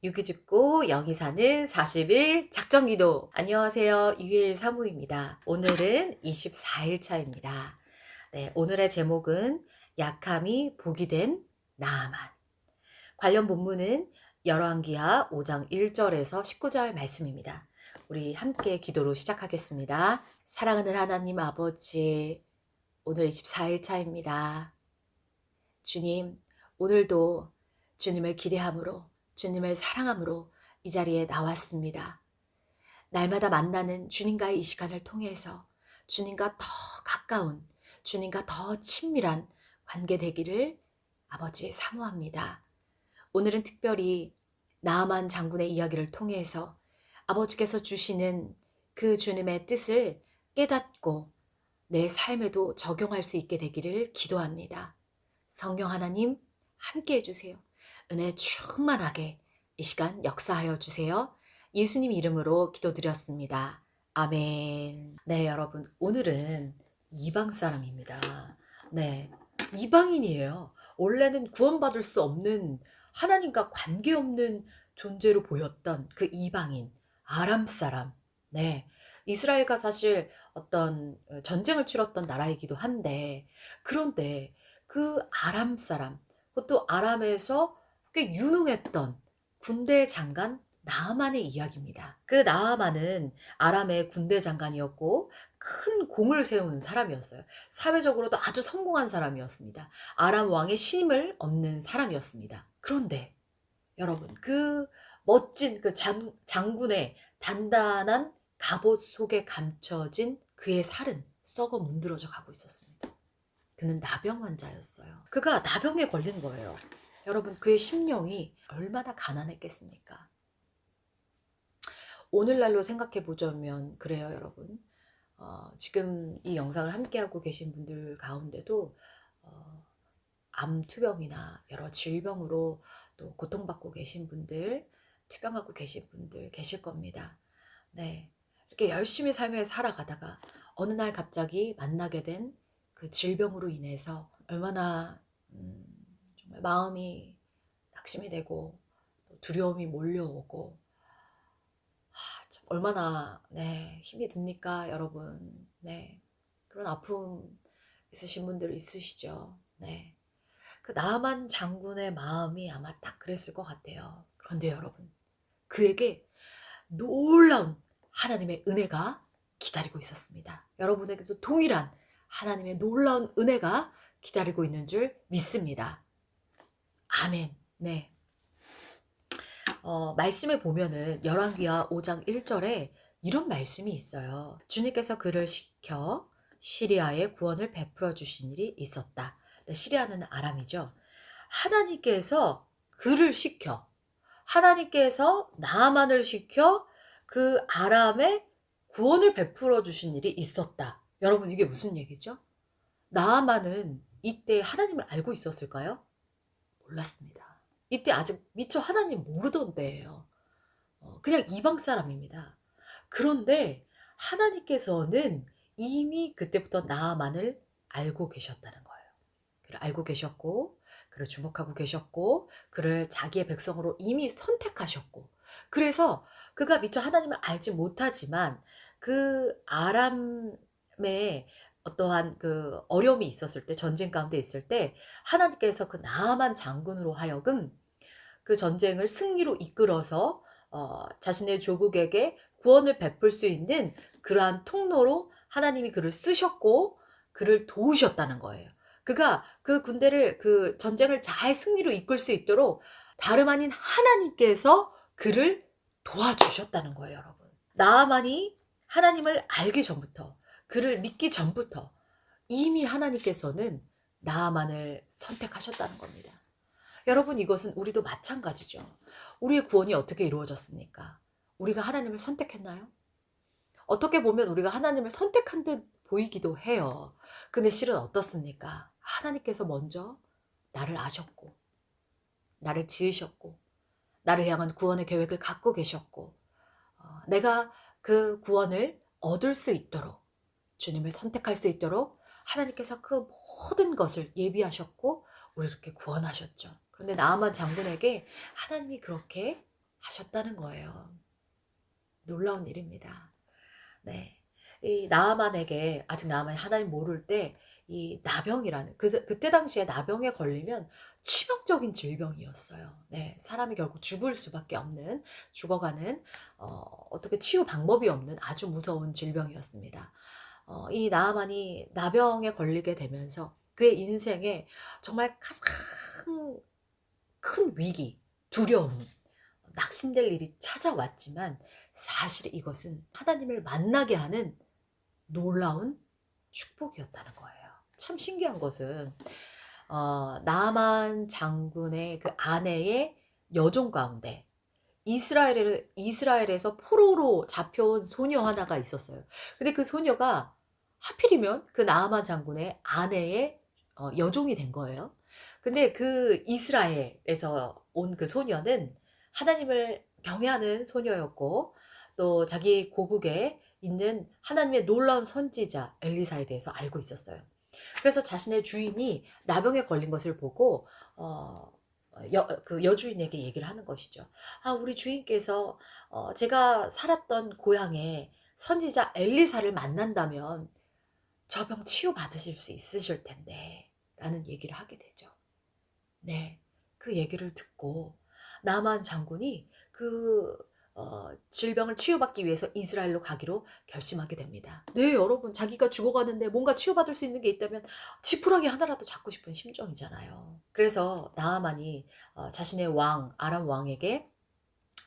유기죽고 영이 사는 40일 작정기도. 안녕하세요. 유일 사무입니다. 오늘은 24일 차입니다. 네, 오늘의 제목은 약함이 복이 된 나아만. 관련 본문은 열왕기하 5장 1절에서 19절 말씀입니다. 우리 함께 기도로 시작하겠습니다. 사랑하는 하나님 아버지, 오늘 24일 차입니다. 주님, 오늘도 주님을 기대함으로, 주님을 사랑함으로 이 자리에 나왔습니다. 날마다 만나는 주님과의 이 시간을 통해서 주님과 더 가까운, 주님과 더 친밀한 관계 되기를 아버지 사모합니다. 오늘은 특별히 나아만 장군의 이야기를 통해서 아버지께서 주시는 그 주님의 뜻을 깨닫고 내 삶에도 적용할 수 있게 되기를 기도합니다. 성령 하나님 함께 해주세요. 은혜 충만하게 이 시간 역사하여 주세요. 예수님 이름으로 기도드렸습니다. 아멘. 네, 여러분, 오늘은 이방 사람입니다. 네, 이방인이에요. 원래는 구원받을 수 없는, 하나님과 관계없는 존재로 보였던 그 이방인, 아람 사람. 네, 이스라엘과 사실 어떤 전쟁을 치렀던 나라이기도 한데, 그런데 그 아람 사람, 그것도 아람에서 꽤 유능했던 군대 장관 나아만의 이야기입니다. 그 나아만은 아람의 군대 장관이었고 큰 공을 세운 사람이었어요. 사회적으로도 아주 성공한 사람이었습니다. 아람 왕의 신임을 얻는 사람이었습니다. 그런데 여러분, 그 멋진 그 장군의 단단한 갑옷 속에 감춰진 그의 살은 썩어 문드러져 가고 있었습니다. 그는 나병 환자였어요. 그가 나병에 걸린 거예요. 여러분, 그의 심령이 얼마나 가난했겠습니까? 오늘날로 생각해 보자면 그래요, 여러분. 지금 이 영상을 함께하고 계신 분들 가운데도 암투병이나 여러 질병으로 또 고통받고 계신 분들, 투병하고 계신 분들 계실 겁니다. 네, 이렇게 열심히 삶을 살아가다가 어느 날 갑자기 만나게 된 그 질병으로 인해서 얼마나 정말 마음이 낙심이 되고 두려움이 몰려오고 참 얼마나 네, 힘이 듭니까, 여러분. 네, 그런 아픔 있으신 분들 있으시죠. 네, 그 나만 장군의 마음이 아마 딱 그랬을 것 같아요. 그런데 여러분, 그에게 놀라운 하나님의 은혜가 기다리고 있었습니다. 여러분에게도 동일한 하나님의 놀라운 은혜가 기다리고 있는 줄 믿습니다. 아멘. 네. 말씀에 보면은 열왕기하 5장 1절에 이런 말씀이 있어요. 주님께서 그를 시켜 시리아에 구원을 베풀어 주신 일이 있었다. 시리아는 아람이죠. 하나님께서 그를 시켜, 하나님께서 나아만을 시켜 그 아람에 구원을 베풀어 주신 일이 있었다. 여러분, 이게 무슨 얘기죠? 나아만은 이때 하나님을 알고 있었을까요? 몰랐습니다. 이때 아직 미처 하나님 모르던 때예요. 그냥 이방 사람입니다. 그런데 하나님께서는 이미 그때부터 나아만을 알고 계셨다는 거예요. 그를 알고 계셨고, 그를 주목하고 계셨고, 그를 자기의 백성으로 이미 선택하셨고, 그래서 그가 미처 하나님을 알지 못하지만 그 아람의 어떠한 그 어려움이 있었을 때, 전쟁 가운데 있을 때 하나님께서 그 나아만 장군으로 하여금 그 전쟁을 승리로 이끌어서 자신의 조국에게 구원을 베풀 수 있는 그러한 통로로 하나님이 그를 쓰셨고 그를 도우셨다는 거예요. 그가 그 군대를, 그 전쟁을 잘 승리로 이끌 수 있도록 다름 아닌 하나님께서 그를 도와주셨다는 거예요, 여러분. 나아만이 하나님을 알기 전부터, 그를 믿기 전부터 이미 하나님께서는 나아만을 선택하셨다는 겁니다. 여러분, 이것은 우리도 마찬가지죠. 우리의 구원이 어떻게 이루어졌습니까? 우리가 하나님을 선택했나요? 어떻게 보면 우리가 하나님을 선택한 듯 보이기도 해요. 근데 실은 어떻습니까? 하나님께서 먼저 나를 아셨고, 나를 지으셨고, 나를 향한 구원의 계획을 갖고 계셨고, 내가 그 구원을 얻을 수 있도록, 주님을 선택할 수 있도록 하나님께서 그 모든 것을 예비하셨고 우리를 이렇게 구원하셨죠. 그런데 나아만 장군에게 하나님이 그렇게 하셨다는 거예요. 놀라운 일입니다. 네. 이 나아만에게 아직 나아만이 하나님 모를 때 이 나병이라는 그때 당시에 나병에 걸리면 치명적인 질병이었어요. 네. 사람이 결국 죽을 수밖에 없는 죽어가는 어떻게 치유 방법이 없는 아주 무서운 질병이었습니다. 이 나아만이 나병에 걸리게 되면서 그의 인생에 정말 가장 큰 위기, 두려움, 낙심될 일이 찾아왔지만 사실 이것은 하나님을 만나게 하는 놀라운 축복이었다는 거예요. 참 신기한 것은 나만 장군의 그 아내의 여종 가운데 이스라엘에서 포로로 잡혀온 소녀 하나가 있었어요. 근데 그 소녀가 하필이면 그 나아만 장군의 아내의 여종이 된 거예요. 근데 그 이스라엘에서 온 그 소녀는 하나님을 경외하는 소녀였고 또 자기 고국에 있는 하나님의 놀라운 선지자 엘리사에 대해서 알고 있었어요. 그래서 자신의 주인이 나병에 걸린 것을 보고 그 여주인에게 얘기를 하는 것이죠. "아 우리 주인께서 제가 살았던 고향에 선지자 엘리사를 만난다면 저 병 치유받으실 수 있으실 텐데." 라는 얘기를 하게 되죠. 네. 그 얘기를 듣고 나만 장군이 그 질병을 치유받기 위해서 이스라엘로 가기로 결심하게 됩니다. 네, 여러분 자기가 죽어가는데 뭔가 치유받을 수 있는 게 있다면 지푸라기 하나라도 잡고 싶은 심정이잖아요. 그래서 나아만이 자신의 왕 아람 왕에게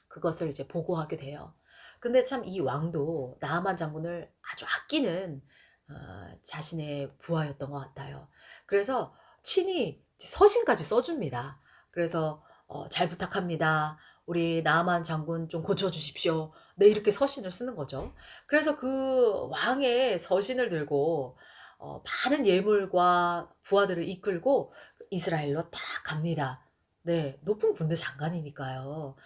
그것을 이제 보고하게 돼요. 근데 참 이 왕도 나아만 장군을 아주 아끼는 자신의 부하였던 것 같아요. 그래서 친히 서신까지 써줍니다. 그래서 "잘 부탁합니다. 우리 나아만 장군 좀 고쳐 주십시오." 네, 이렇게 서신을 쓰는 거죠. 그래서 그 왕의 서신을 들고 많은 예물과 부하들을 이끌고 이스라엘로 딱 갑니다. 네. 높은 군대 장관이니까요.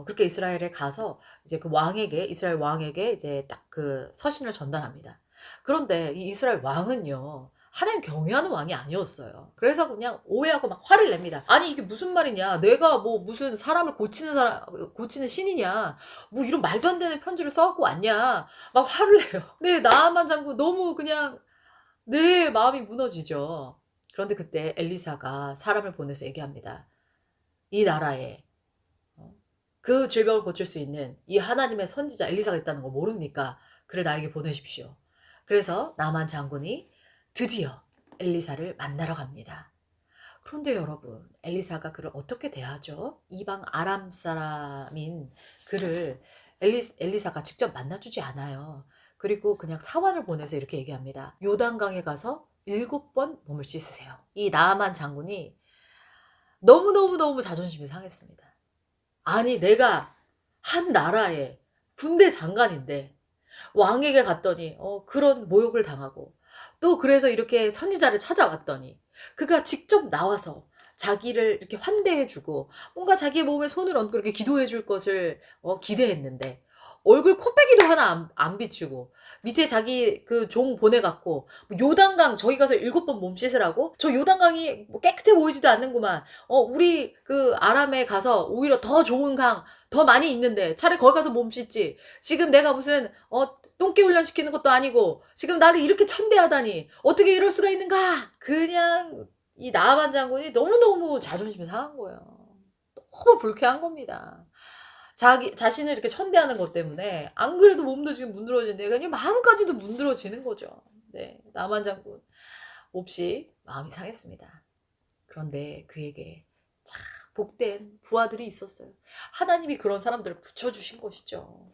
그렇게 이스라엘에 가서 이제 그 왕에게 이스라엘 왕에게 이제 딱 그 서신을 전달합니다. 그런데 이 이스라엘 왕은요. 하나님 경외하는 왕이 아니었어요. 그래서 그냥 오해하고 막 화를 냅니다. "아니 이게 무슨 말이냐. 내가 뭐 무슨 사람을 고치는 신이냐. 뭐 이런 말도 안 되는 편지를 써 갖고 왔냐." 막 화를 내요. 네. 나아만 장군 너무 그냥 네 마음이 무너지죠. 그런데 그때 엘리사가 사람을 보내서 얘기합니다. "이 나라에 그 질병을 고칠 수 있는 이 하나님의 선지자 엘리사가 있다는 거 모릅니까? 그를 나에게 보내십시오." 그래서 나만 장군이 드디어 엘리사를 만나러 갑니다. 그런데 여러분, 엘리사가 그를 어떻게 대하죠? 이방 아람 사람인 그를 엘리사가 직접 만나주지 않아요. 그리고 그냥 사환을 보내서 이렇게 얘기합니다. 요단강에 가서 7번 몸을 씻으세요. 이 나아만 장군이 너무너무너무 자존심이 상했습니다. 아니 내가 한 나라의 군대 장관인데 왕에게 갔더니 그런 모욕을 당하고 또 그래서 이렇게 선지자를 찾아왔더니 그가 직접 나와서 자기를 이렇게 환대해 주고 뭔가 자기의 몸에 손을 얹고 이렇게 기도해 줄 것을 기대했는데 얼굴 코빼기도 하나 안 비추고 밑에 자기 그 종 보내 갖고 뭐 요단강 저기 가서 7번 몸 씻으라고? 저 요단강이 뭐 깨끗해 보이지도 않는구만. 우리 그 아람에 가서 오히려 더 좋은 강 더 많이 있는데 차라리 거기 가서 몸 씻지. 지금 내가 무슨 똥개 훈련 시키는 것도 아니고 지금 나를 이렇게 천대하다니 어떻게 이럴 수가 있는가?" 그냥 이 나아만 장군이 너무너무 자존심이 상한 거예요. 너무 불쾌한 겁니다. 자기 자신을 이렇게 천대하는 것 때문에 안 그래도 몸도 지금 문드러지는데 그냥 마음까지도 문드러지는 거죠. 네. 나만 장군 몹시 마음이 상했습니다. 그런데 그에게 참 복된 부하들이 있었어요. 하나님이 그런 사람들을 붙여 주신 것이죠.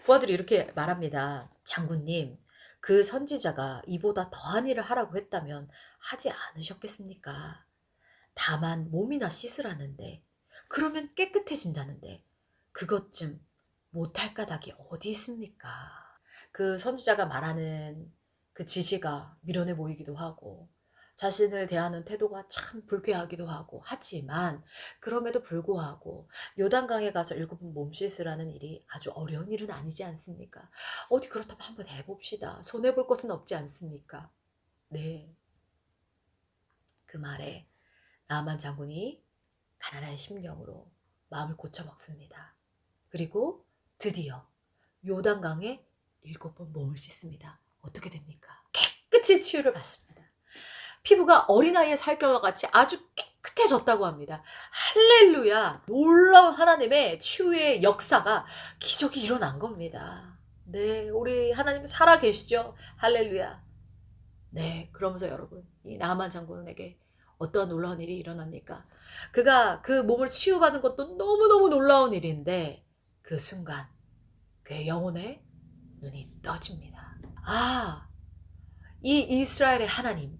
부하들이 이렇게 말합니다. "장군님, 그 선지자가 이보다 더한 일을 하라고 했다면 하지 않으셨겠습니까? 다만 몸이나 씻으라는데 그러면 깨끗해진다는데 그것 좀 못할 까닭이 어디 있습니까?" 그 선지자가 말하는 그 지시가 미련해 보이기도 하고 자신을 대하는 태도가 참 불쾌하기도 하고 하지만 그럼에도 불구하고 요단강에 가서 7번 몸 씻으라는 일이 아주 어려운 일은 아니지 않습니까? 어디 그렇다면 한번 해 봅시다. 손해 볼 것은 없지 않습니까? 네. 그 말에 나만 장군이 가난한 심령으로 마음을 고쳐 먹습니다. 그리고 드디어 요단강에 7번 몸을 씻습니다. 어떻게 됩니까? 깨끗이 치유를 받습니다. 피부가 어린아이의 살결과 같이 아주 깨끗해졌다고 합니다. 할렐루야! 놀라운 하나님의 치유의 역사가, 기적이 일어난 겁니다. 네, 우리 하나님 살아계시죠? 할렐루야. 네, 그러면서 여러분, 이 나만 장군에게 어떠한 놀라운 일이 일어납니까? 그가 그 몸을 치유받은 것도 너무너무 놀라운 일인데, 그 순간 그의 영혼의 눈이 떠집니다. 아, 이 이스라엘의 하나님,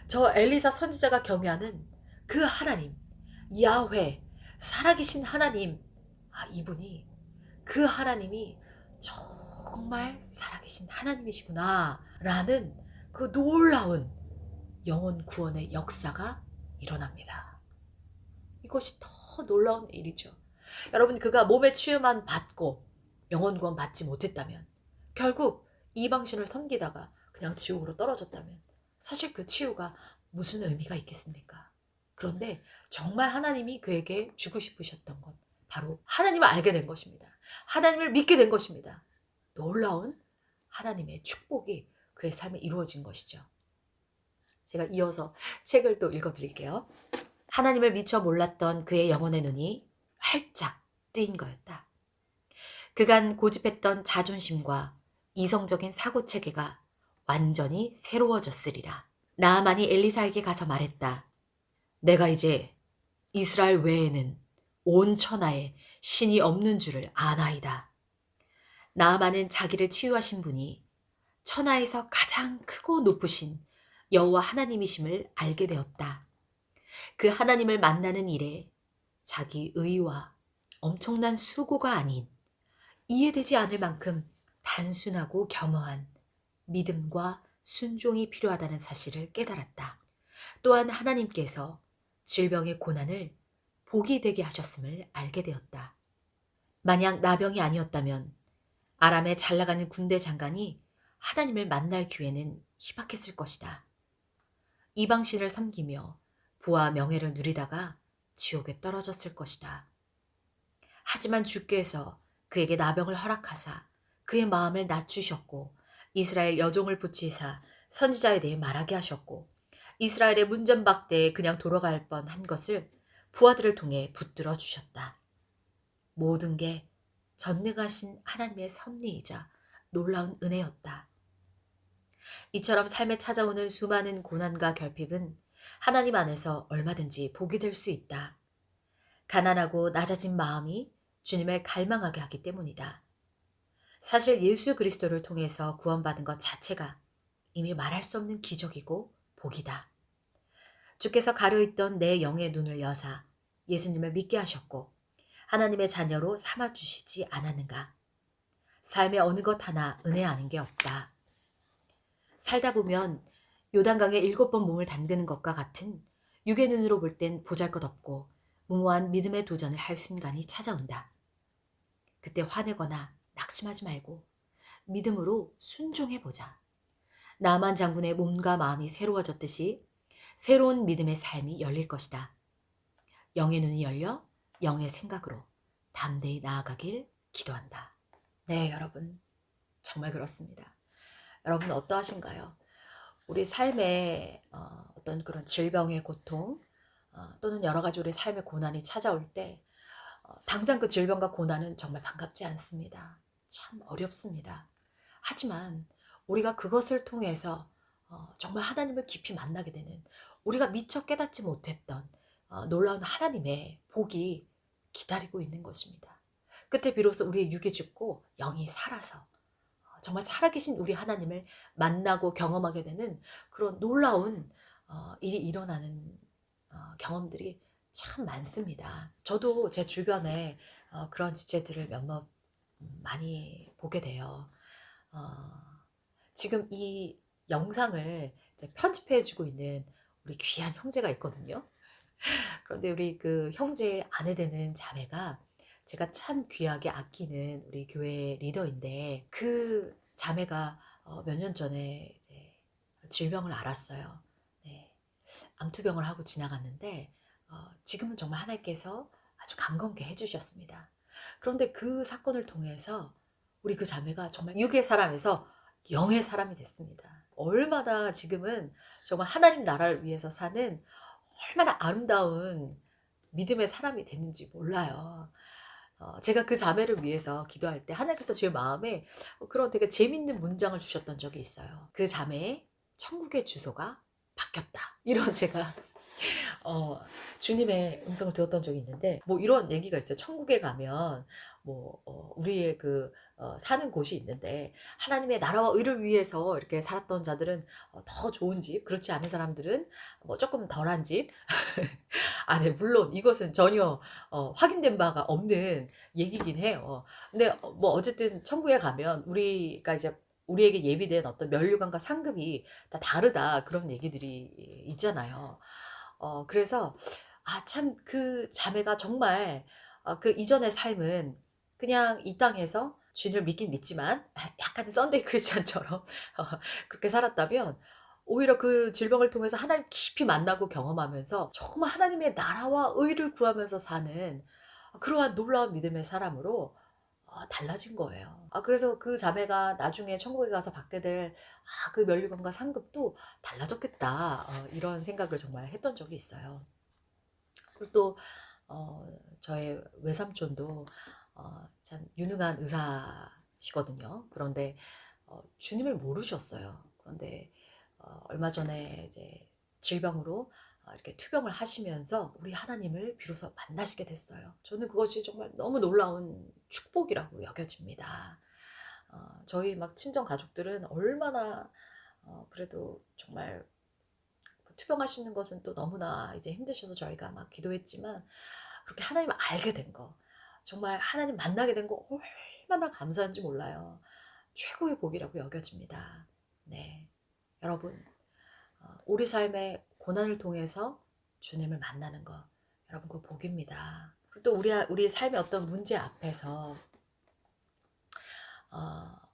저 엘리사 선지자가 경외하는 그 하나님, 야훼, 살아계신 하나님, 이분이, 그 하나님이 정말 살아계신 하나님이시구나 라는 그 놀라운 영혼 구원의 역사가 일어납니다. 이것이 더 놀라운 일이죠. 여러분, 그가 몸의 치유만 받고 영혼 구원 받지 못했다면, 결국 이방신을 섬기다가 그냥 지옥으로 떨어졌다면, 사실 그 치유가 무슨 의미가 있겠습니까? 그런데 정말 하나님이 그에게 주고 싶으셨던 것, 바로 하나님을 알게 된 것입니다. 하나님을 믿게 된 것입니다. 놀라운 하나님의 축복이 그의 삶에 이루어진 것이죠. 제가 이어서 책을 또 읽어드릴게요. 하나님을 미처 몰랐던 그의 영혼의 눈이 활짝 뜨인 거였다. 그간 고집했던 자존심과 이성적인 사고체계가 완전히 새로워졌으리라. 나아만이 엘리사에게 가서 말했다. 내가 이제 이스라엘 외에는 온 천하에 신이 없는 줄을 아나이다. 나아만은 자기를 치유하신 분이 천하에서 가장 크고 높으신 여호와 하나님이심을 알게 되었다. 그 하나님을 만나는 일에 자기 의와 엄청난 수고가 아닌 이해되지 않을 만큼 단순하고 겸허한 믿음과 순종이 필요하다는 사실을 깨달았다. 또한 하나님께서 질병의 고난을 복이 되게 하셨음을 알게 되었다. 만약 나병이 아니었다면 아람의 잘나가는 군대 장관이 하나님을 만날 기회는 희박했을 것이다. 이방신을 섬기며 부와 명예를 누리다가 지옥에 떨어졌을 것이다. 하지만 주께서 그에게 나병을 허락하사 그의 마음을 낮추셨고 이스라엘 여종을 붙이사 선지자에 대해 말하게 하셨고 이스라엘의 문전박대에 그냥 돌아갈 뻔한 것을 부하들을 통해 붙들어 주셨다. 모든 게 전능하신 하나님의 섭리이자 놀라운 은혜였다. 이처럼 삶에 찾아오는 수많은 고난과 결핍은 하나님 안에서 얼마든지 복이 될 수 있다. 가난하고 낮아진 마음이 주님을 갈망하게 하기 때문이다. 사실 예수 그리스도를 통해서 구원받은 것 자체가 이미 말할 수 없는 기적이고 복이다. 주께서 가려있던 내 영의 눈을 여사 예수님을 믿게 하셨고 하나님의 자녀로 삼아주시지 않았는가. 삶의 어느 것 하나 은혜 아닌 게 없다. 살다 보면 요단강에 7번 몸을 담그는 것과 같은 육의 눈으로 볼 땐 보잘것없고 무모한 믿음의 도전을 할 순간이 찾아온다. 그때 화내거나 낙심하지 말고 믿음으로 순종해보자. 나만 장군의 몸과 마음이 새로워졌듯이 새로운 믿음의 삶이 열릴 것이다. 영의 눈이 열려 영의 생각으로 담대히 나아가길 기도한다. 네, 여러분. 정말 그렇습니다. 여러분 어떠하신가요? 우리 삶에 어떤 그런 질병의 고통 또는 여러 가지 우리 삶의 고난이 찾아올 때 당장 그 질병과 고난은 정말 반갑지 않습니다. 참 어렵습니다. 하지만 우리가 그것을 통해서 정말 하나님을 깊이 만나게 되는, 우리가 미처 깨닫지 못했던 놀라운 하나님의 복이 기다리고 있는 것입니다. 그때 비로소 우리의 육이 죽고 영이 살아서 정말 살아계신 우리 하나님을 만나고 경험하게 되는 그런 놀라운 일이 일어나는 경험들이 참 많습니다. 저도 제 주변에 그런 지체들을 몇몇 많이 보게 돼요. 지금 이 영상을 이제 편집해주고 있는 우리 귀한 형제가 있거든요. 그런데 우리 그 형제의 아내 되는 자매가 제가 참 귀하게 아끼는 우리 교회 리더인데, 그 자매가 몇 년 전에 이제 질병을 앓았어요. 네. 암투병을 하고 지나갔는데 지금은 정말 하나님께서 아주 강건케 해주셨습니다. 그런데 그 사건을 통해서 우리 그 자매가 정말 육의 사람에서 영의 사람이 됐습니다. 얼마나 지금은 정말 하나님 나라를 위해서 사는 얼마나 아름다운 믿음의 사람이 됐는지 몰라요. 제가 그 자매를 위해서 기도할 때 하나님께서 제 마음에 그런 되게 재밌는 문장을 주셨던 적이 있어요. 그 자매의 천국의 주소가 바뀌었다. 이런 제가 어 주님의 음성을 들었던 적이 있는데 뭐 이런 얘기가 있어요. 천국에 가면 뭐 우리의 그 사는 곳이 있는데 하나님의 나라와 의를 위해서 이렇게 살았던 자들은 더 좋은 집, 그렇지 않은 사람들은 뭐 조금 덜한 집. 아 네, 물론 이것은 전혀 확인된 바가 없는 얘기긴 해요. 근데 뭐 어쨌든 천국에 가면 우리가 이제 우리에게 예비된 어떤 면류관과 상급이 다 다르다, 그런 얘기들이 있잖아요. 그래서 참 그 자매가 정말 그 이전의 삶은 그냥 이 땅에서 주님을 믿긴 믿지만 약간 썬데이 크리스찬처럼 그렇게 살았다면, 오히려 그 질병을 통해서 하나님 깊이 만나고 경험하면서 정말 하나님의 나라와 의를 구하면서 사는 그러한 놀라운 믿음의 사람으로 달라진 거예요. 그래서 그 자매가 나중에 천국에 가서 받게 될 그 면류관과 상급도 달라졌겠다. 이런 생각을 정말 했던 적이 있어요. 그리고 또 저의 외삼촌도 참 유능한 의사시거든요. 그런데 주님을 모르셨어요. 그런데 얼마 전에 이제 질병으로 이렇게 투병을 하시면서 우리 하나님을 비로소 만나시게 됐어요. 저는 그것이 정말 너무 놀라운 축복이라고 여겨집니다. 저희 막 친정 가족들은 얼마나 그래도 정말 그 투병하시는 것은 또 너무나 이제 힘드셔서 저희가 막 기도했지만, 그렇게 하나님을 알게 된 거, 정말 하나님 만나게 된 거 얼마나 감사한지 몰라요. 최고의 복이라고 여겨집니다. 네. 여러분, 우리 삶의 고난을 통해서 주님을 만나는 거, 여러분 그 복입니다. 그리고 또 우리 삶의 어떤 문제 앞에서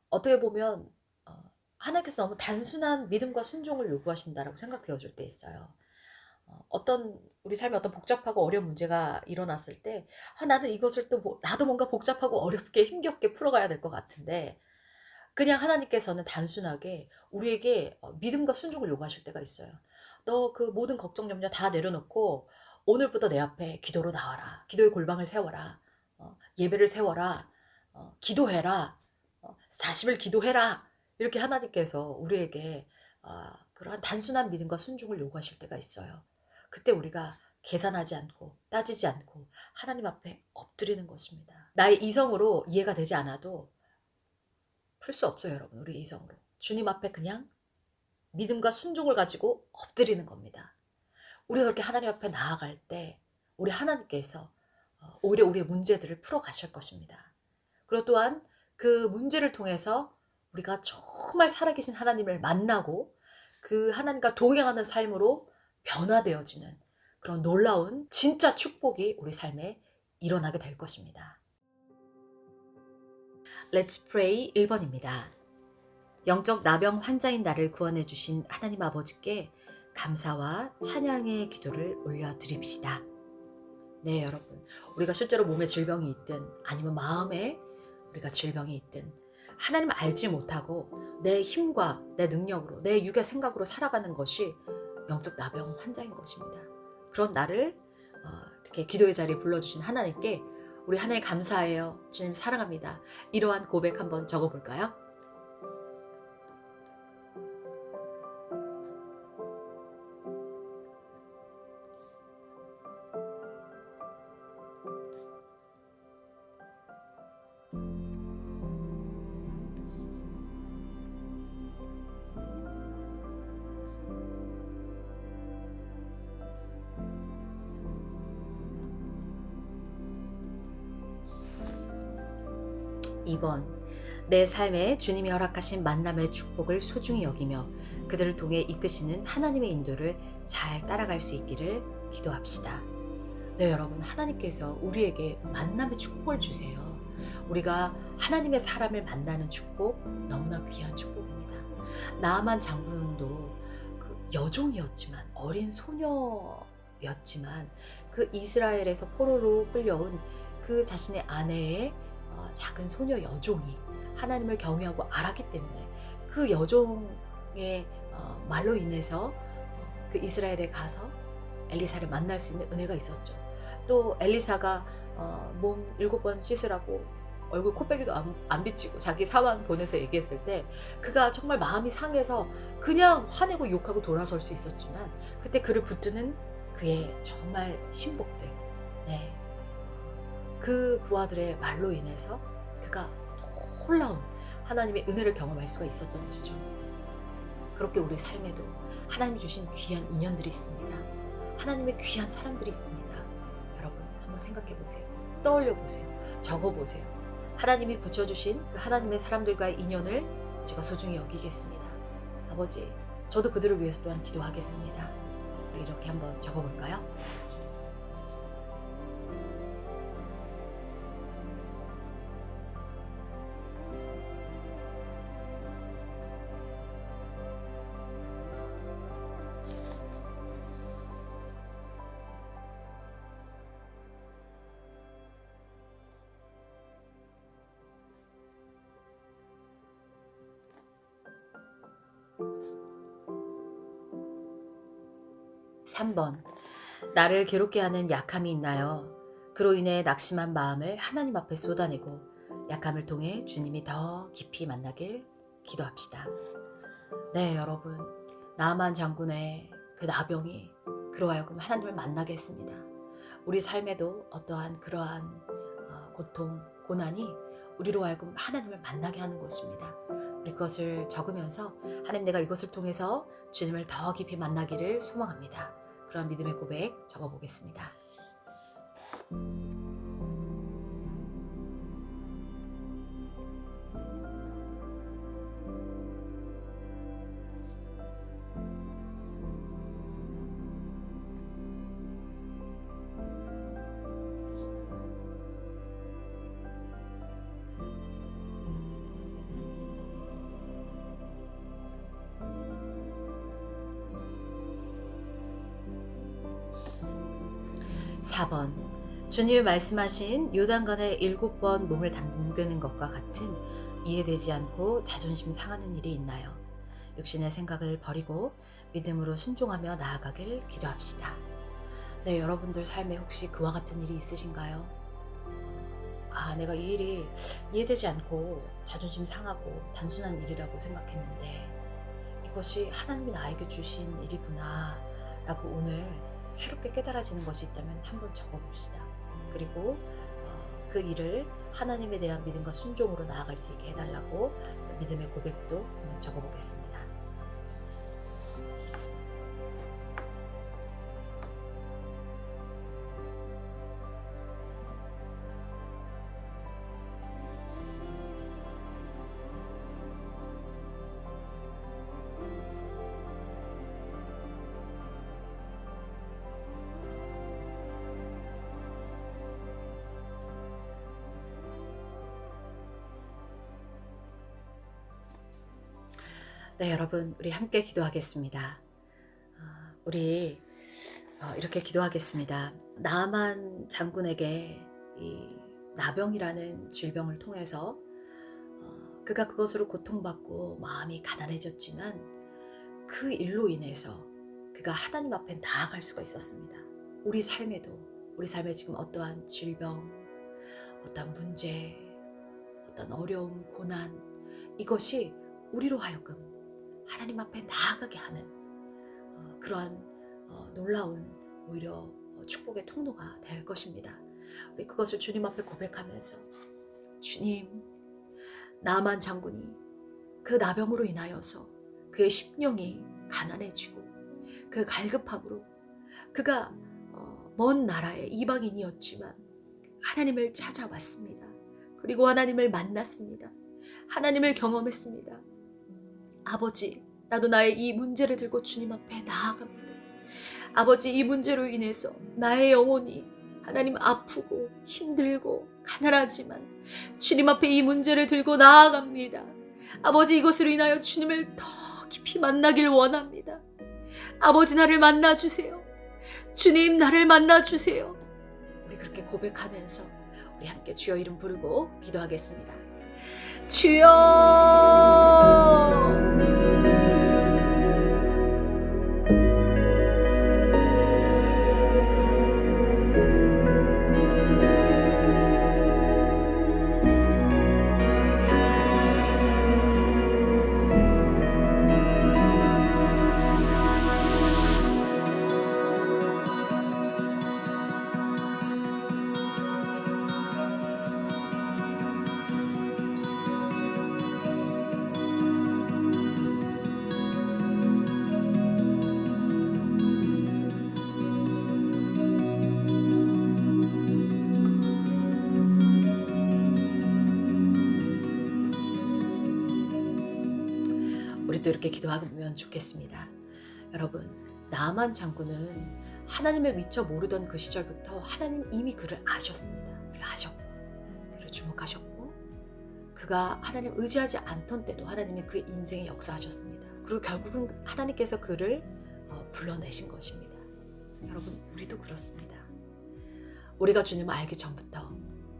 어떻게 보면 하나님께서 너무 단순한 믿음과 순종을 요구하신다라고 생각되어질 때 있어요. 어떤 우리 삶에 어떤 복잡하고 어려운 문제가 일어났을 때 나는 이것을 또 나도 뭔가 복잡하고 어렵게 힘겹게 풀어가야 될 것 같은데, 그냥 하나님께서는 단순하게 우리에게 믿음과 순종을 요구하실 때가 있어요. 너 그 모든 걱정 염려 다 내려놓고 오늘부터 내 앞에 기도로 나와라. 기도의 골방을 세워라. 예배를 세워라. 기도해라. 40일 기도해라. 이렇게 하나님께서 우리에게 그러한 단순한 믿음과 순종을 요구하실 때가 있어요. 그때 우리가 계산하지 않고 따지지 않고 하나님 앞에 엎드리는 것입니다. 나의 이성으로 이해가 되지 않아도 풀 수 없어요, 여러분. 우리 이성으로. 주님 앞에 그냥 믿음과 순종을 가지고 엎드리는 겁니다. 우리가 그렇게 하나님 앞에 나아갈 때 우리 하나님께서 오히려 우리의 문제들을 풀어 가실 것입니다. 그리고 또한 그 문제를 통해서 우리가 정말 살아계신 하나님을 만나고 그 하나님과 동행하는 삶으로 변화되어지는 그런 놀라운 진짜 축복이 우리 삶에 일어나게 될 것입니다. Let's pray 1번입니다. 영적 나병 환자인 나를 구원해 주신 하나님 아버지께 감사와 찬양의 기도를 올려드립시다. 네, 여러분. 우리가 실제로 몸에 질병이 있든 아니면 마음에 우리가 질병이 있든 하나님을 알지 못하고 내 힘과 내 능력으로 내 육의 생각으로 살아가는 것이 영적 나병 환자인 것입니다. 그런 나를 이렇게 기도의 자리에 불러주신 하나님께 우리 하나님 감사해요. 주님 사랑합니다. 이러한 고백 한번 적어볼까요? 2번. 내 삶에 주님이 허락하신 만남의 축복을 소중히 여기며 그들을 통해 이끄시는 하나님의 인도를 잘 따라갈 수 있기를 기도합시다. 네, 여러분. 하나님께서 우리에게 만남의 축복을 주세요. 우리가 하나님의 사람을 만나는 축복, 너무나 귀한 축복입니다. 나아만 장군도 그 여종이었지만, 어린 소녀였지만 그 이스라엘에서 포로로 끌려온 그 자신의 아내의 작은 소녀 여종이 하나님을 경외하고 알았기 때문에 그 여종의 말로 인해서 그 이스라엘에 가서 엘리사를 만날 수 있는 은혜가 있었죠. 또 엘리사가 몸 7번 씻으라고 얼굴 코빼기도 안 비치고 자기 사환 보내서 얘기했을 때 그가 정말 마음이 상해서 그냥 화내고 욕하고 돌아설 수 있었지만 그때 그를 붙드는 그의 정말 신복들, 네, 그 부하들의 말로 인해서 그가 놀라운 하나님의 은혜를 경험할 수가 있었던 것이죠. 그렇게 우리 삶에도 하나님 주신 귀한 인연들이 있습니다. 하나님의 귀한 사람들이 있습니다. 여러분 한번 생각해 보세요. 떠올려 보세요. 적어 보세요. 하나님이 붙여주신 그 하나님의 사람들과의 인연을 제가 소중히 여기겠습니다. 아버지, 저도 그들을 위해서 또한 기도하겠습니다. 우리 이렇게 한번 적어볼까요? 3번. 나를 괴롭게 하는 약함이 있나요? 그로 인해 낙심한 마음을 하나님 앞에 쏟아내고 약함을 통해 주님이 더 깊이 만나길 기도합시다. 네, 여러분. 나아만 장군의 그 나병이 그로 하여금 하나님을 만나게 했습니다. 우리 삶에도 어떠한 그러한 고통, 고난이 우리로 하여금 하나님을 만나게 하는 것입니다. 우리 그것을 적으면서 하나님, 내가 이것을 통해서 주님을 더 깊이 만나기를 소망합니다. 그런 믿음의 고백 적어보겠습니다. 4번. 주님이 말씀하신 요단강에 7번 몸을 담그는 것과 같은 이해되지 않고 자존심 상하는 일이 있나요? 육신의 생각을 버리고 믿음으로 순종하며 나아가길 기도합시다. 네, 여러분들 삶에 혹시 그와 같은 일이 있으신가요? 내가 이 일이 이해되지 않고 자존심 상하고 단순한 일이라고 생각했는데 이것이 하나님이 나에게 주신 일이구나 라고 오늘 새롭게 깨달아지는 것이 있다면 한번 적어봅시다. 그리고 그 일을 하나님에 대한 믿음과 순종으로 나아갈 수 있게 해달라고 믿음의 고백도 한번 적어보겠습니다. 네, 여러분, 우리 함께 기도하겠습니다. 우리 이렇게 기도하겠습니다. 나아만 장군에게 이 나병이라는 질병을 통해서 그가 그것으로 고통받고 마음이 가난해졌지만 그 일로 인해서 그가 하나님 앞에 나아갈 수가 있었습니다. 우리 삶에 지금 어떠한 질병, 어떠한 문제, 어떤 어려움, 고난, 이것이 우리로 하여금 하나님 앞에 나아가게 하는 그러한 놀라운 오히려 축복의 통로가 될 것입니다. 우리 그것을 주님 앞에 고백하면서, 주님, 나아만 장군이 그 나병으로 인하여서 그의 심령이 가난해지고 그 갈급함으로 그가 먼 나라의 이방인이었지만 하나님을 찾아왔습니다. 그리고 하나님을 만났습니다. 하나님을 경험했습니다. 아버지, 나도 나의 이 문제를 들고 주님 앞에 나아갑니다. 아버지, 이 문제로 인해서 나의 영혼이 하나님 아프고 힘들고 가난하지만 주님 앞에 이 문제를 들고 나아갑니다. 아버지, 이것으로 인하여 주님을 더 깊이 만나길 원합니다. 아버지, 나를 만나주세요. 주님, 나를 만나주세요. 우리 그렇게 고백하면서 우리 함께 주여 이름 부르고 기도하겠습니다. 주여! 우리도 이렇게 기도하면 좋겠습니다. 여러분, 나아만 장군은 하나님을 미처 모르던 그 시절부터 하나님 이미 그를 아셨습니다. 그를 아셨고, 그를 주목하셨고, 그가 하나님 의지하지 않던 때도 하나님이 그 인생에 역사하셨습니다. 그리고 결국은 하나님께서 그를 불러내신 것입니다. 여러분, 우리도 그렇습니다. 우리가 주님을 알기 전부터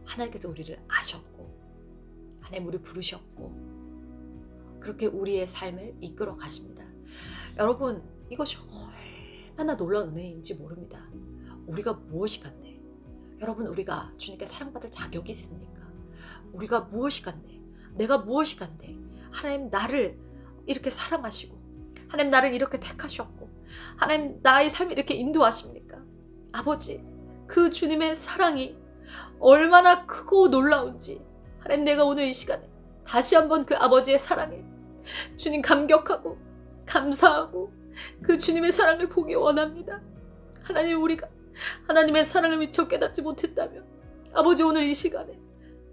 하나님께서 우리를 아셨고, 하나님 우리 부르셨고, 그렇게 우리의 삶을 이끌어 가십니다. 여러분, 이것이 얼마나 놀라운 은혜인지 모릅니다. 우리가 무엇이 간대? 여러분, 우리가 주님께 사랑받을 자격이 있습니까? 우리가 무엇이 간대? 내가 무엇이 간대? 하나님 나를 이렇게 사랑하시고, 하나님 나를 이렇게 택하셨고, 하나님 나의 삶을 이렇게 인도하십니까? 아버지, 그 주님의 사랑이 얼마나 크고 놀라운지 하나님, 내가 오늘 이 시간에 다시 한번 그 아버지의 사랑에 주님 감격하고 감사하고 그 주님의 사랑을 보기 원합니다. 하나님, 우리가 하나님의 사랑을 미처 깨닫지 못했다면 아버지, 오늘 이 시간에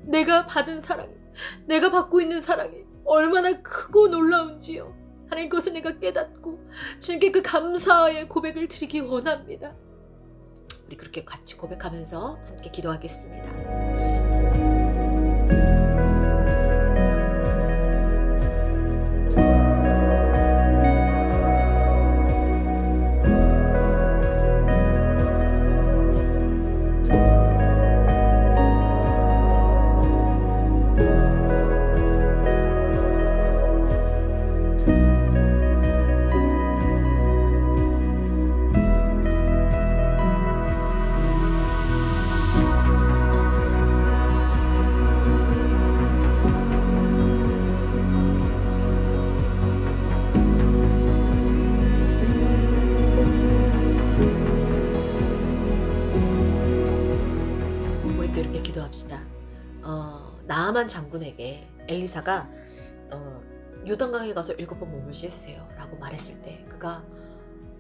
내가 받은 사랑이, 내가 받고 있는 사랑이 얼마나 크고 놀라운지요. 하나님, 그것을 내가 깨닫고 주님께 그 감사의 고백을 드리기 원합니다. 우리 그렇게 같이 고백하면서 함께 기도하겠습니다. 이렇게 기도합시다. 나아만 장군에게 엘리사가 요단강에 가서 7번 몸을 씻으세요 라고 말했을 때 그가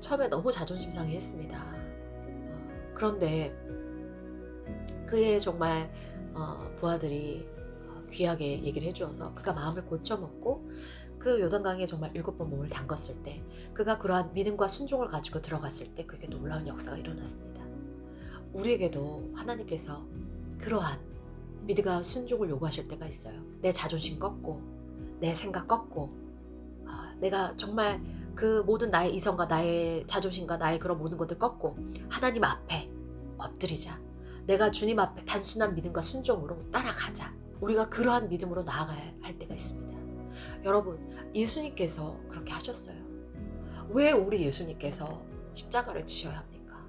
처음에 너무 자존심 상해했습니다. 그런데 그의 정말 부하들이 귀하게 얘기를 해주어서 그가 마음을 고쳐먹고 그 요단강에 정말 7번 몸을 담갔을 때 그가 그러한 믿음과 순종을 가지고 들어갔을 때 그게 놀라운 역사가 일어났습니다. 우리에게도 하나님께서 그러한 믿음과 순종을 요구하실 때가 있어요. 내 자존심 꺾고 내 생각 꺾고 내가 정말 그 모든 나의 이성과 나의 자존심과 나의 그런 모든 것들 꺾고 하나님 앞에 엎드리자. 내가 주님 앞에 단순한 믿음과 순종으로 따라가자. 우리가 그러한 믿음으로 나아가야 할 때가 있습니다. 여러분, 예수님께서 그렇게 하셨어요. 왜 우리 예수님께서 십자가를 지셔야 합니까?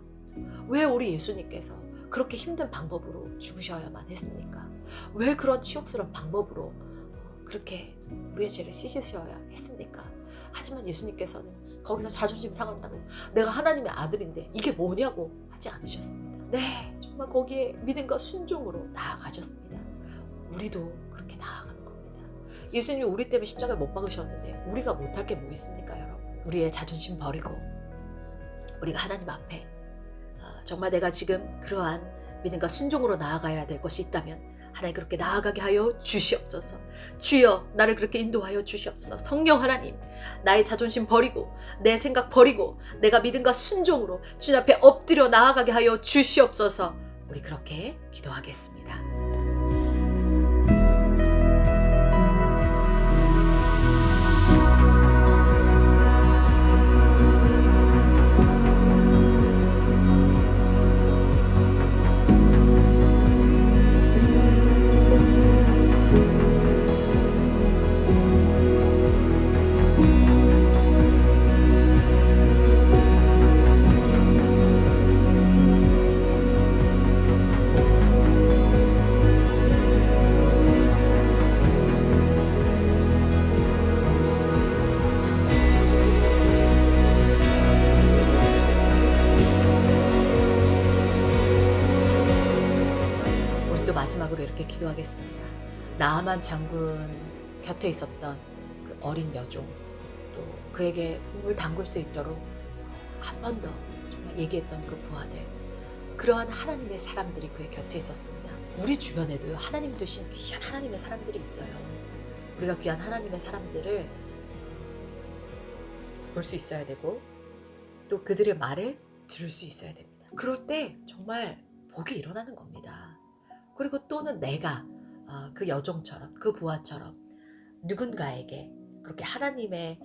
왜 우리 예수님께서 그렇게 힘든 방법으로 죽으셔야만 했습니까? 왜 그런 치욕스러운 방법으로 그렇게 우리의 죄를 씻으셔야 했습니까? 하지만 예수님께서는 거기서 자존심 상한다고 내가 하나님의 아들인데 이게 뭐냐고 하지 않으셨습니다. 네, 정말 거기에 믿음과 순종으로 나아가셨습니다. 우리도 그렇게 나아가는 겁니다. 예수님이 우리 때문에 십자가에 못 박으셨는데 우리가 못할 게 뭐 있습니까, 여러분? 우리의 자존심 버리고 우리가 하나님 앞에 정말 내가 지금 그러한 믿음과 순종으로 나아가야 될 것이 있다면 하나님 그렇게 나아가게 하여 주시옵소서. 주여, 나를 그렇게 인도하여 주시옵소서. 성령 하나님, 나의 자존심 버리고 내 생각 버리고 내가 믿음과 순종으로 주님 앞에 엎드려 나아가게 하여 주시옵소서. 우리 그렇게 기도하겠습니다. 기도하겠습니다. 나아만 장군 곁에 있었던 그 어린 여종, 또 그에게 몸을 담글 수 있도록 한 번 더 정말 얘기했던 그 부하들, 그러한 하나님의 사람들이 그의 곁에 있었습니다. 우리 주변에도요, 하나님 두신 귀한 하나님의 사람들이 있어요. 우리가 귀한 하나님의 사람들을 볼 수 있어야 되고, 또 그들의 말을 들을 수 있어야 됩니다. 그럴 때 정말 복이 일어나는 겁니다. 그리고 또는 내가 그 여종처럼, 그 부하처럼 누군가에게 그렇게 하나님의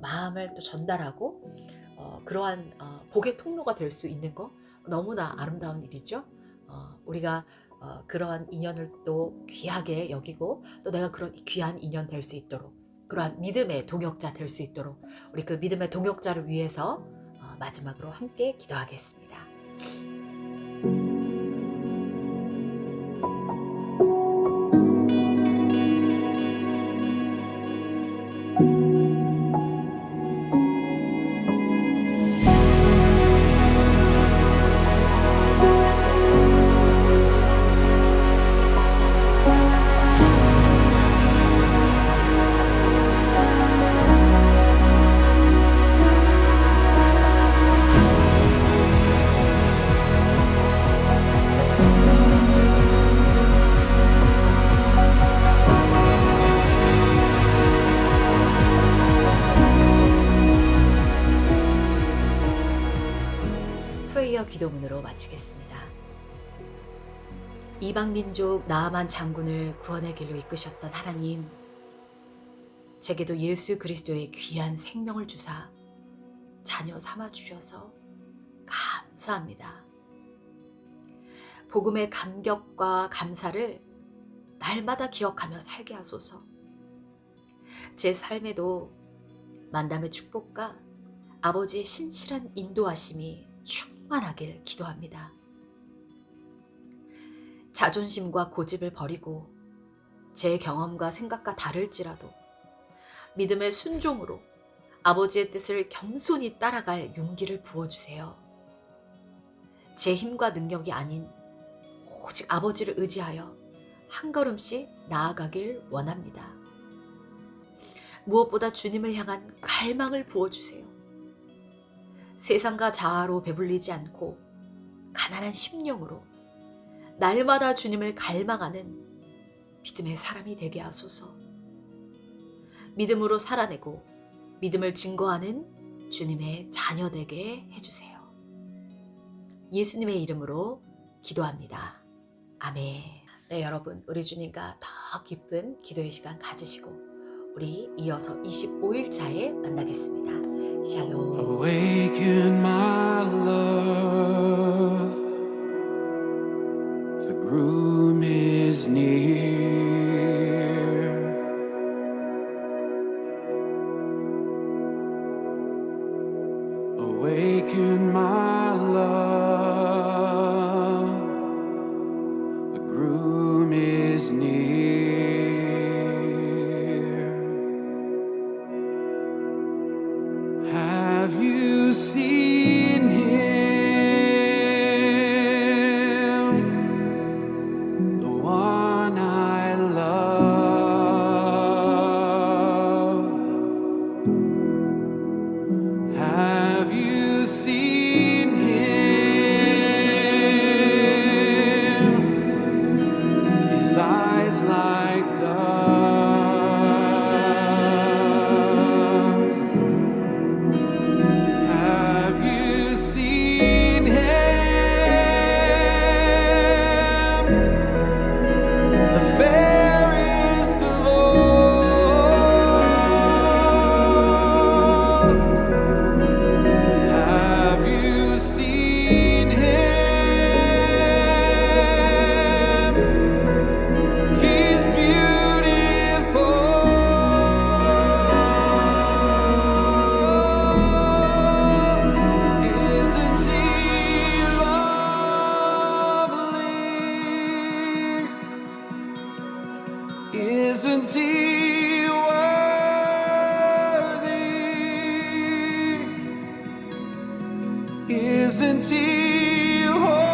마음을 또 전달하고 그러한 복의 통로가 될 수 있는 거 너무나 아름다운 일이죠. 우리가 그러한 인연을 또 귀하게 여기고, 또 내가 그런 귀한 인연 될 수 있도록, 그러한 믿음의 동역자 될 수 있도록 우리 그 믿음의 동역자를 위해서 마지막으로 함께 기도하겠습니다. 프레이어 기도문으로 마치겠습니다. 이방민족 나아만 장군을 구원의 길로 이끄셨던 하나님, 제게도 예수 그리스도의 귀한 생명을 주사 자녀 삼아 주셔서 감사합니다. 복음의 감격과 감사를 날마다 기억하며 살게 하소서. 제 삶에도 만남의 축복과 아버지의 신실한 인도하심이 충만하길 기도합니다. 자존심과 고집을 버리고 제 경험과 생각과 다를지라도 믿음의 순종으로 아버지의 뜻을 겸손히 따라갈 용기를 부어주세요. 제 힘과 능력이 아닌 오직 아버지를 의지하여 한 걸음씩 나아가길 원합니다. 무엇보다 주님을 향한 갈망을 부어주세요. 세상과 자아로 배불리지 않고 가난한 심령으로 날마다 주님을 갈망하는 믿음의 사람이 되게 하소서. 믿음으로 살아내고 믿음을 증거하는 주님의 자녀 되게 해주세요. 예수님의 이름으로 기도합니다. 아멘. 네, 여러분, 우리 주님과 더 깊은 기도의 시간 가지시고 우리 이어서 25일차에 만나겠습니다. 샬롬. Awaken my love, the groom is near. Awaken my love, the groom is near. Have you seen him, the one I love? Have you seen him, his eyes like doves? Have you seen him, the fairest of all? Have you seen him? He's beautiful. Isn't he lovely? Isn't he worthy? Isn't he holy?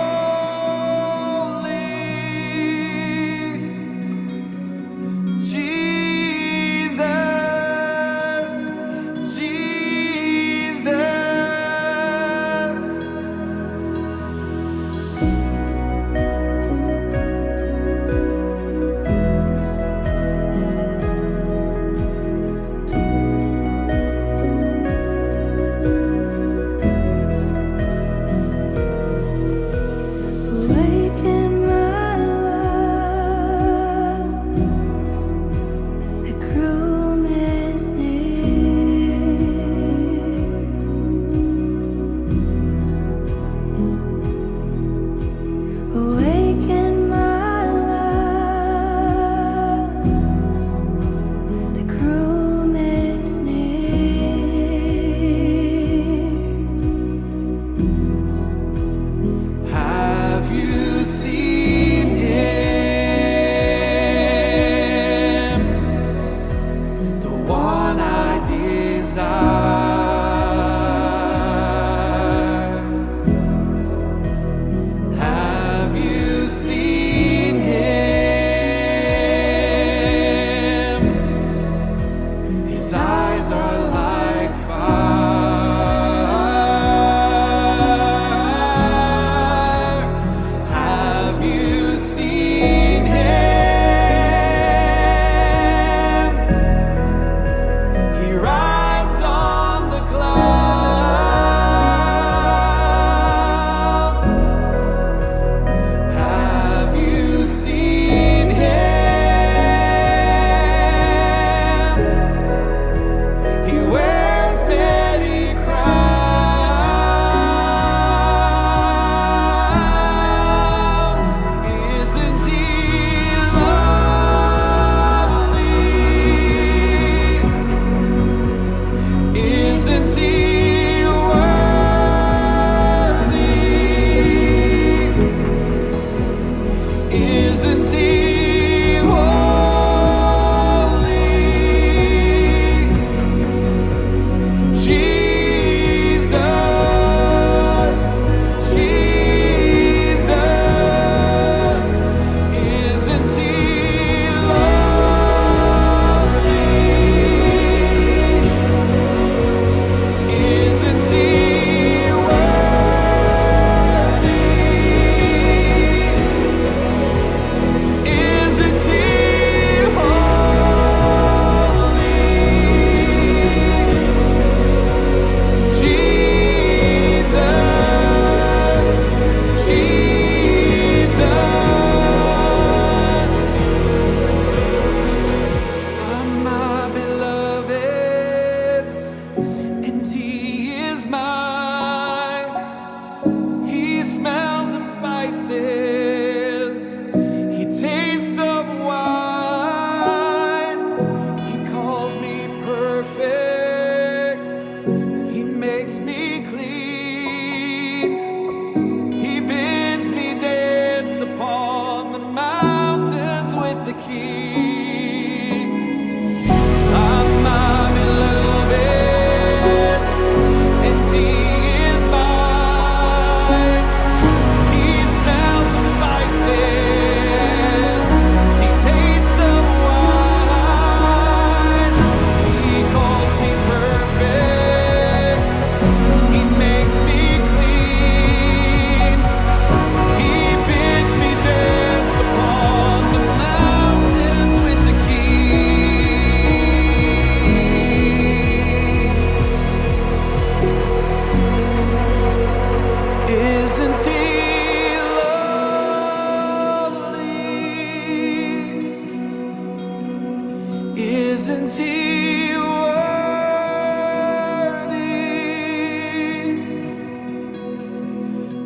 Isn't he worthy?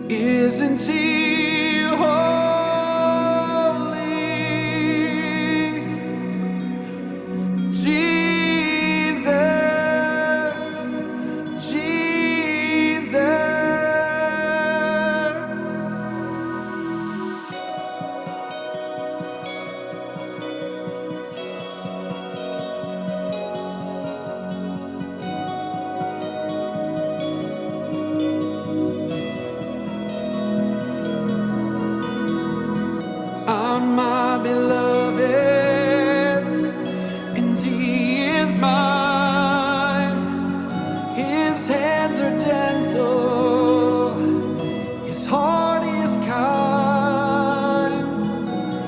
Isn't he holy? Jesus, Jesus. On my beloved's, and he is mine. His hands are gentle, his heart is kind.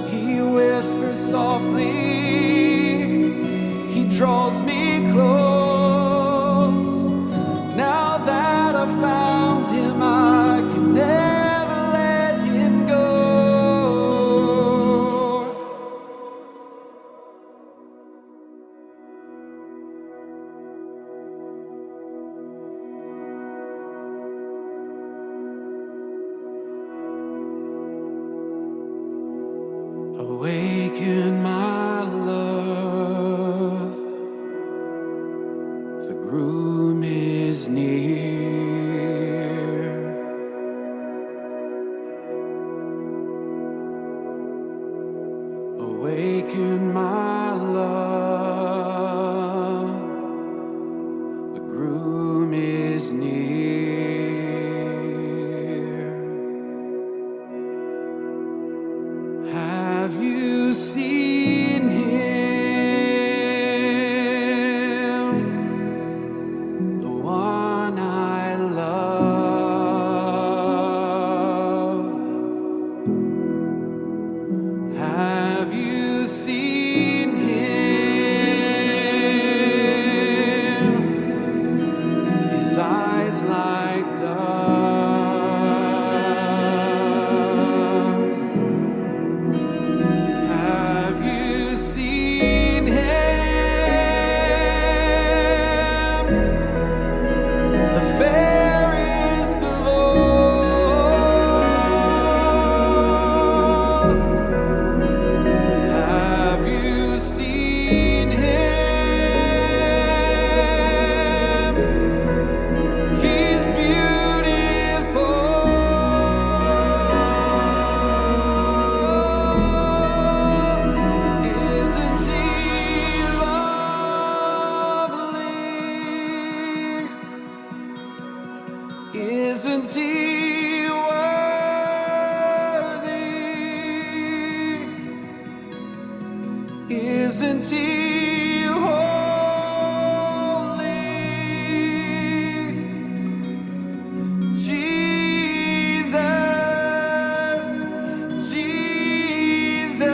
He whispers softly, he draws me close. Now that I've found him, I can never let him go. Awaken my love, the groom is near. Awaken my love, the groom is near. Have you seen him, the one I love? Have you seen him, his eyes like doves? Have you seen him, the fairest of all? Have you seen him? He's beautiful. Isn't he lovely? Isn't he worthy? Isn't he holy? Jesus, Jesus.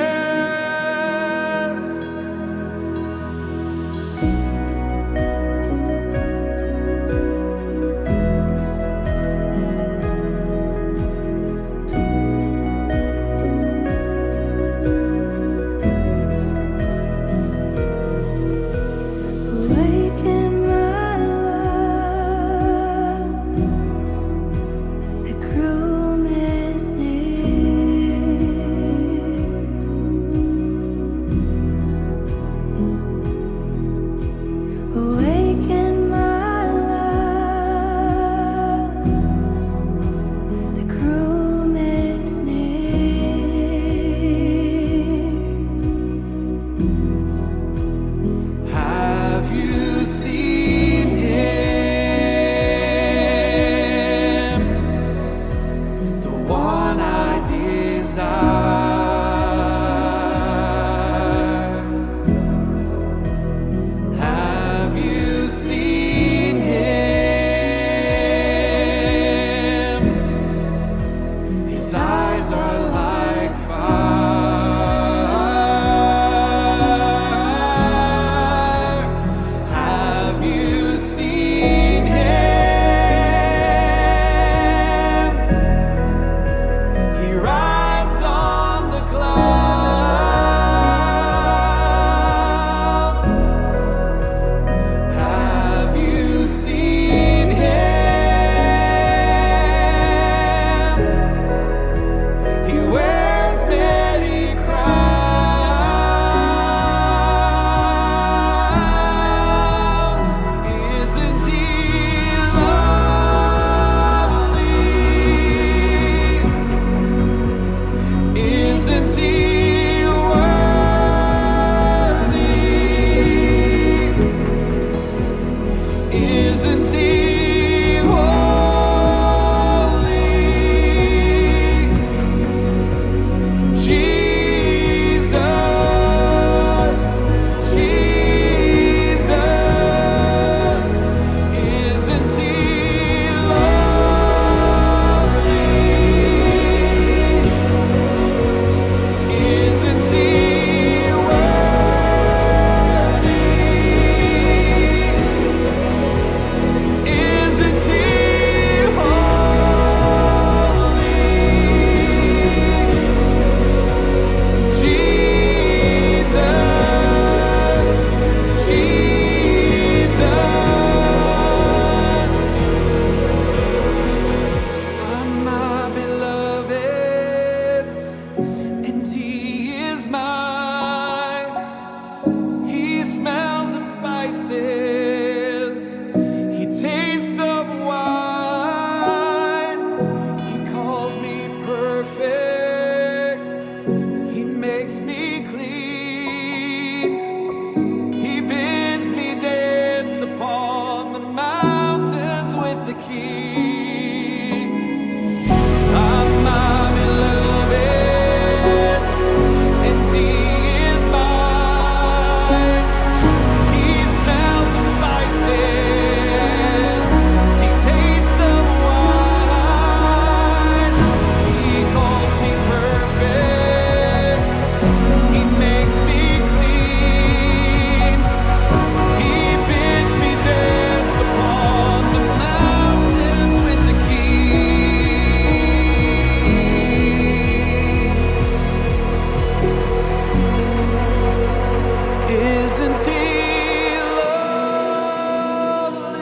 Isn't he lovely?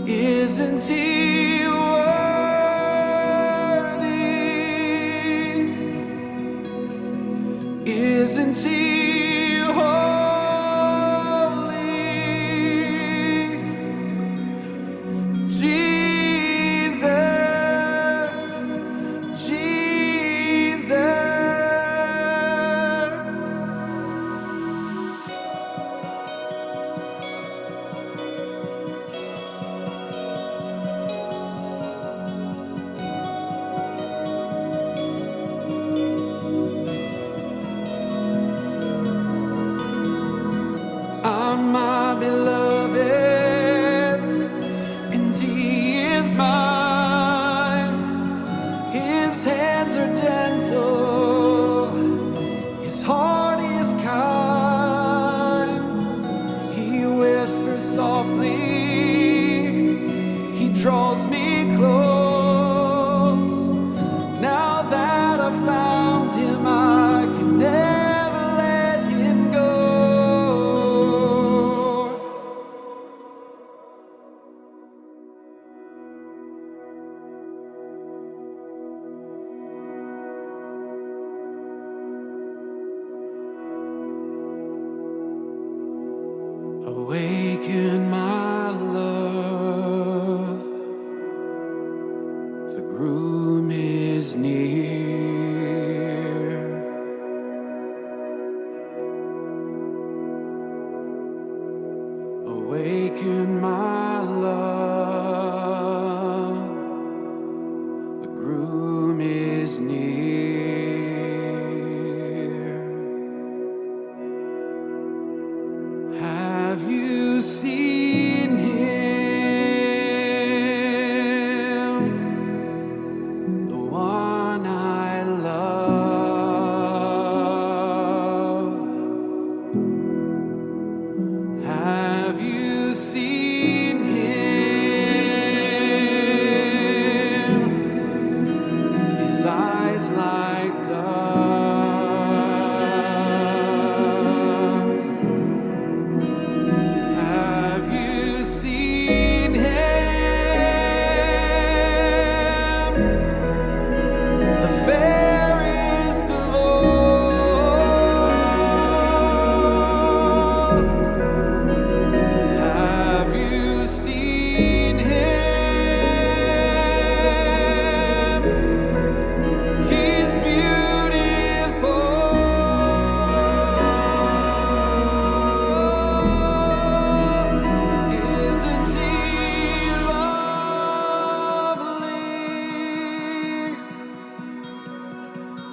Isn't he worthy? Isn't he holy? Jesus, Jesus. I'm my beloved's, and he is mine. His hands are gentle, his heart is kind. He whispers softly, he draws me close. Now that I've found him, I can never let him go. Awaken my love, the groom is near. Awaken my love, the groom is near. Have you seen him, the one I love? Have you seen him, his eyes like doves? Have you seen him, the fairest of all? Have you seen him? He's beautiful. Isn't he lovely?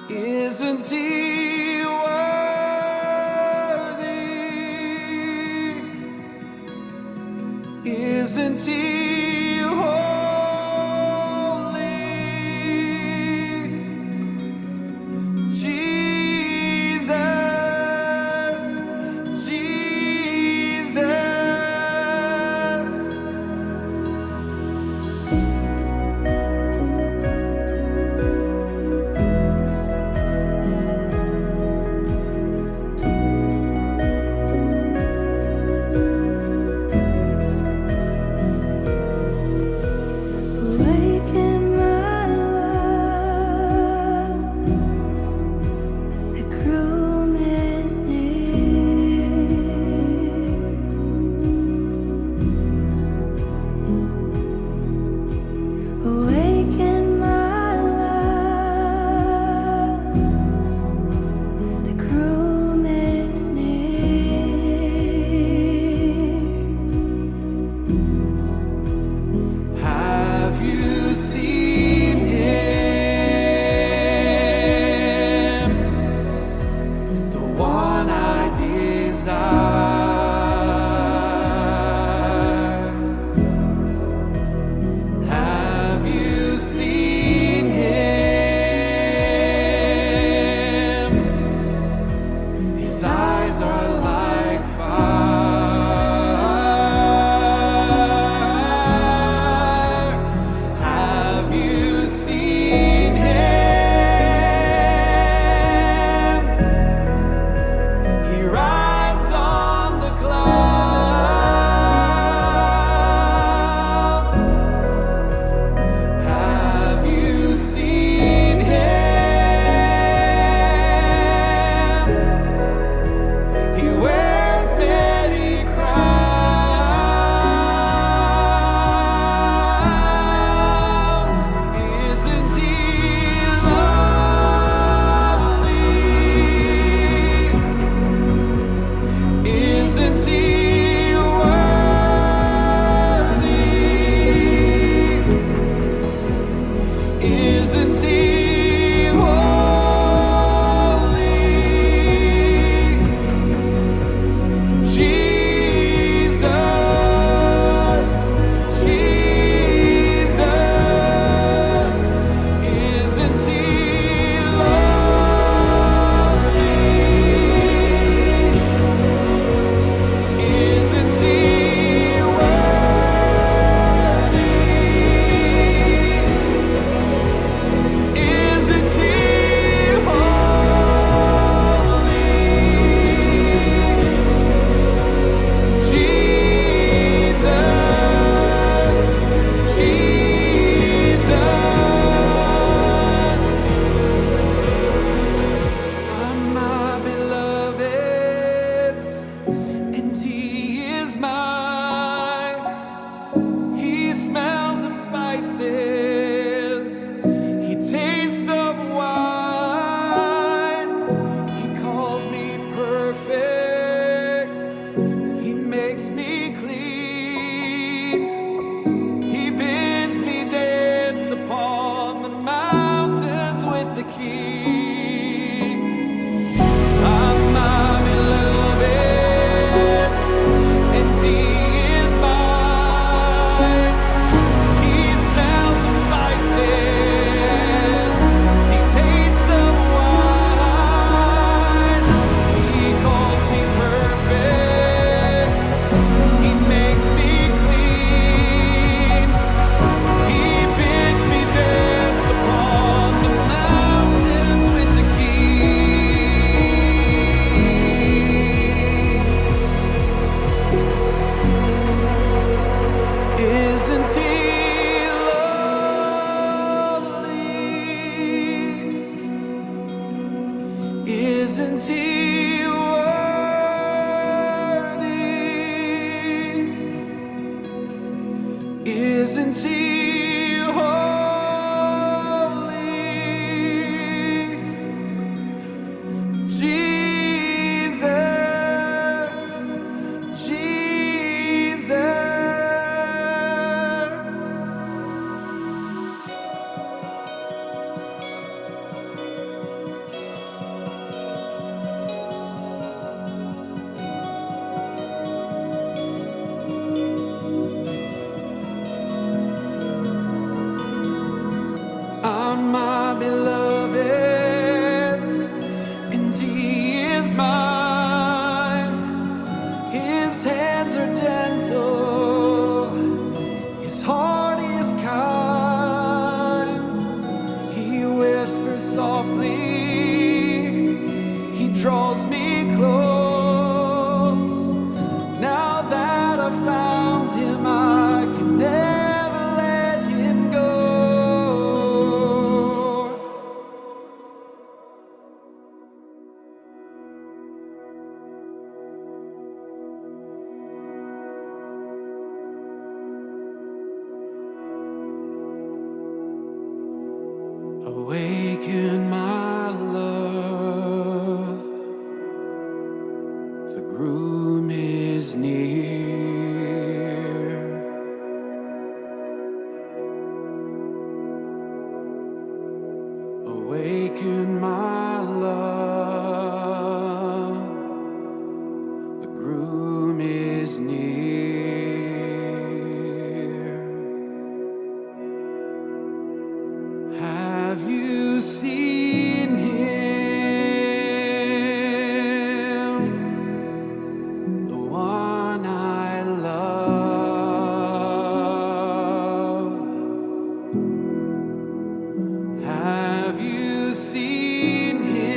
Isn't he worthy? Isn't he holy? Jesus, Jesus. Awaken my love, the groom is near. Awaken my love, the groom is near. Have you seen him, the one I desire? Have you seen him? His eyes are like fire. Have you seen him? he worthy? Isn't he holy? Jesus, Jesus. On my beloved's, and he is mine. His hands are gentle, his heart is kind. He whispers softly, he draws me close. Now that I've found him, I can never let him go. Awaken my love, the groom is near. Awaken my love, the groom is near. Have you seen him, the one I love? Have you seen him,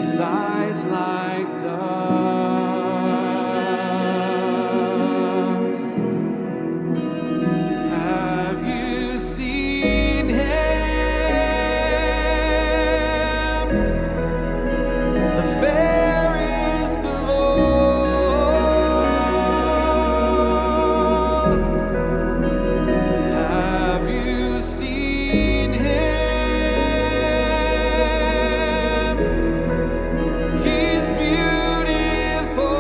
his eyes like doves? Have you seen him, the fairest of all? Have you seen him? He's beautiful.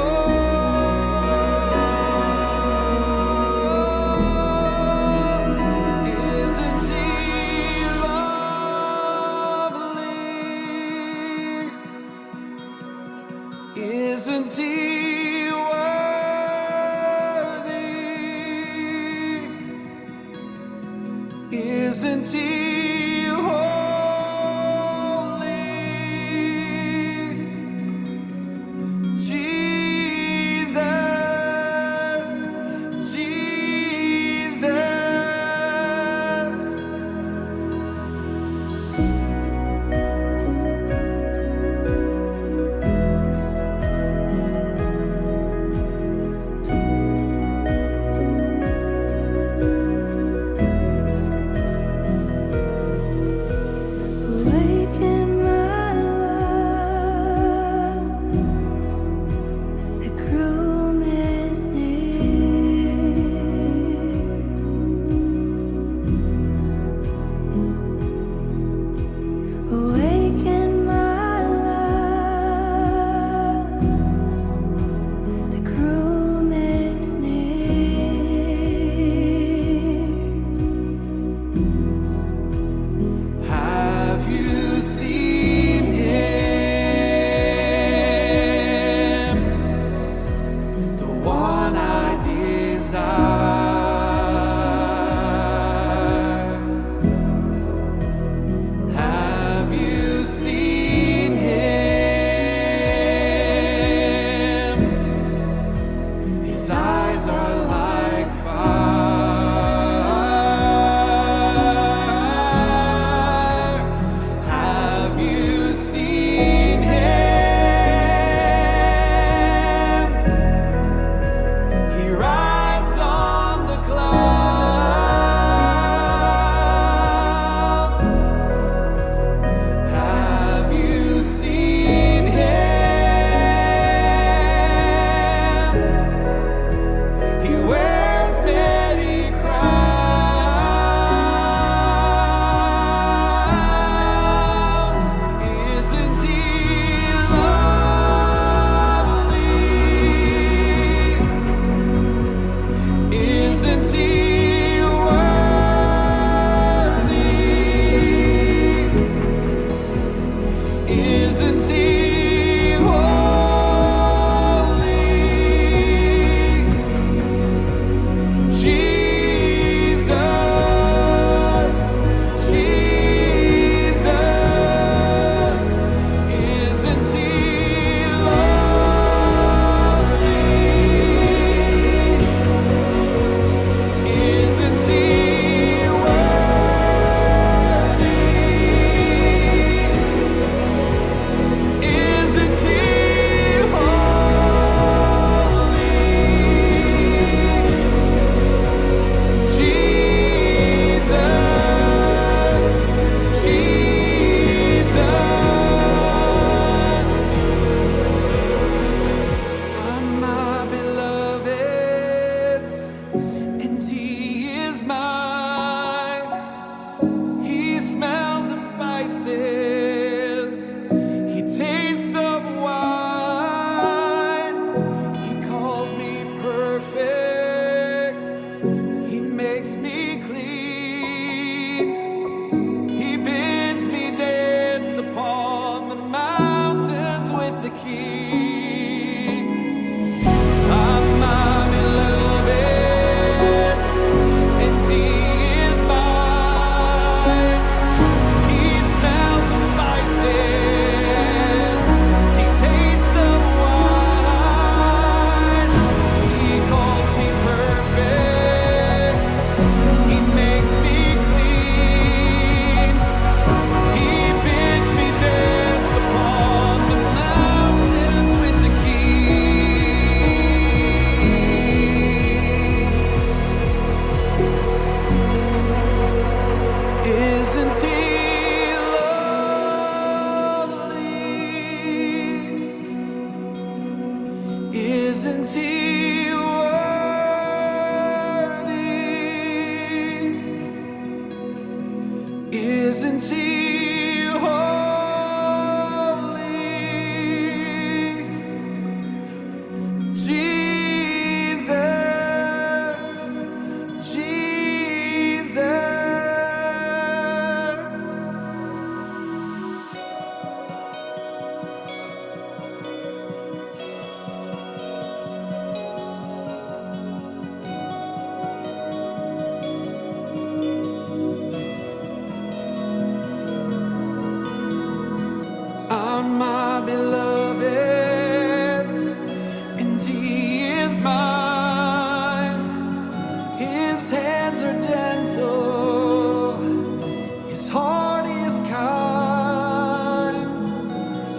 Isn't he lovely? Isn't he worthy? Isn't he holy? Jesus, Jesus. upon the mountains with the key. My beloved, and he is mine. He smells of spices, he tastes of wine. He calls me perfect, he makes me clean. He bids me dance upon the mountains with the King. Isn't he lovely? Isn't he worthy? Isn't he holy? Jesus, Jesus. I'm my beloved's, and he is mine. His hands are gentle, his heart is kind.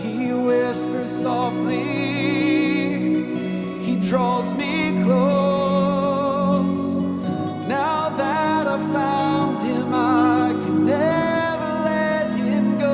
He whispers softly, he draws me close. Now that I've found him, I can never let him go.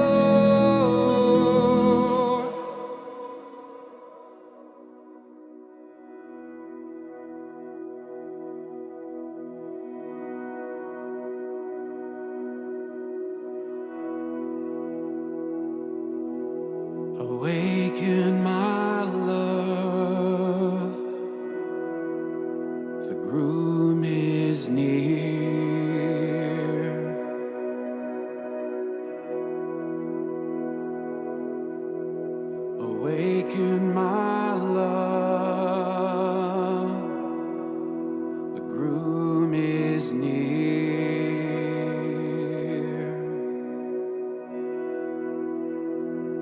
Awaken my love, the groom is near. Awaken my love, the groom is near.